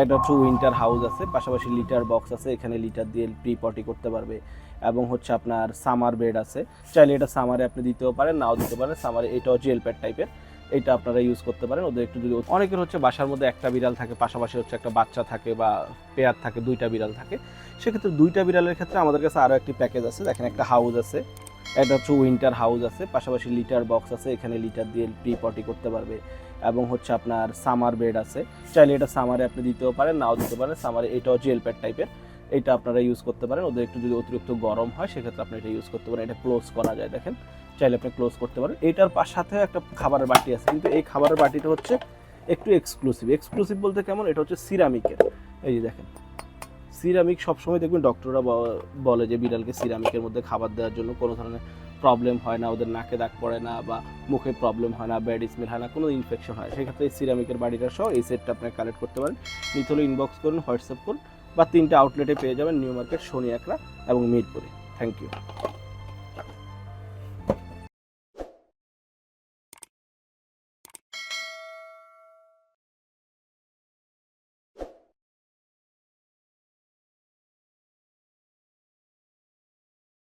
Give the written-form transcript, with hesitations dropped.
এটা হচ্ছে winter house আছে, পাশাপাশি লিটার বক্স আছে, এখানে লিটার দিয়ে প্রি পটি করতে পারবে। এবং হচ্ছে আপনার সামার বেড আছে, চাইলে এটা সামারে আপনি দিতেও পারেন, নাও দিতে পারেন। সামারে এটাও জেল প্যাড টাইপের, এটা আপনারা ইউজ করতে পারেন। ওদের একটু যদি অনেকের হচ্ছে বাসার মধ্যে একটা বিড়াল থাকে, পাশাপাশি হচ্ছে একটা বাচ্চা থাকে বা পেয়ার থাকে, দুইটা বিড়াল থাকে, সেক্ষেত্রে দুইটা বিড়ালের ক্ষেত্রে আমাদের কাছে আরও একটি প্যাকেজ আছে। দেখেন একটা হাউস আছে, এটা হচ্ছে উইন্টার হাউস আছে, পাশাপাশি লিটার বক্স আছে, এখানে লিটার দিয়ে প্রি পটি করতে পারবে। এবং হচ্ছে আপনার সামার বেড আছে, চাইলে এটা সামারে আপনি দিতেও পারেন, নাও দিতে পারেন। সামারে এটাও জেল প্যাড টাইপের, এটা আপনারা ইউজ করতে পারেন। ওদের একটু যদি অতিরিক্ত গরম হয় সেক্ষেত্রে আপনি এটা ইউজ করতে পারেন। এটা ক্লোজ করা যায়, দেখেন, চাইলে আপনি ক্লোজ করতে পারেন। এটার সাথে একটা খাবারের বাটি আছে, কিন্তু এই খাবারের বাটিটা হচ্ছে একটু এক্সক্লুসিভ বলতে কেমন, এটা হচ্ছে সিরামিকের। এই যে দেখেন, সিরামিক সবসময় দেখবেন ডক্টররা বলে যে বিড়ালকে সিরামিকের মধ্যে খাবার দেওয়ার জন্য কোনো ধরনের প্রবলেম হয় না, ওদের নাকে দাগ পড়ে না বা মুখে প্রবলেম হয় না, ব্যাড স্মেল হয় না, কোনো ইনফেকশন হয়। সেক্ষেত্রে এই সিরামিকের বাড়িটা সহ এই সেটটা আপনি কালেক্ট করতে পারেন। নিতে হলে ইনবক্স করুন, হোয়াটসঅ্যাপ করুন, বা 3টে আউটলেটে পেয়ে যাবেন, নিউ মার্কেট, শনি একরা এবং মিরপুরে। Thank you.